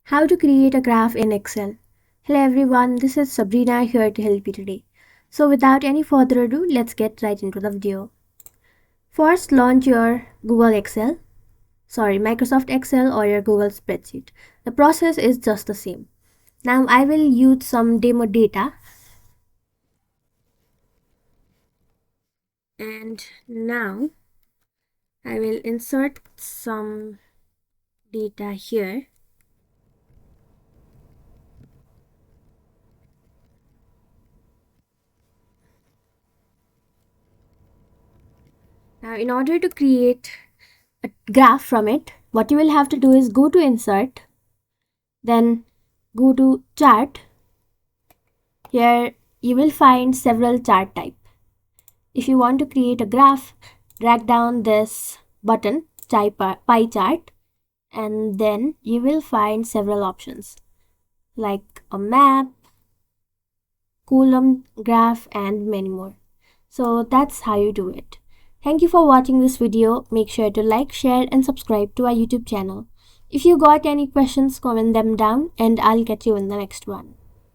How to create a graph in Excel. Hello everyone, this is Sabrina here to help you today. So without any further ado, let's get right into the video. First, launch your Microsoft Excel or your Google spreadsheet. The process is just the same. Now I will use some demo data. And now I will insert some data here. Now in order to create a graph from it, what you will have to do is go to insert, then go to chart. Here you will find several chart type. If you want to create a graph, drag down this button pie chart, and then you will find several options like a map, column graph, and many more. So that's how you do it. Thank you for watching this video. Make sure to like, share, and subscribe to our YouTube channel. If you got any questions, comment them down and I'll get you in the next one.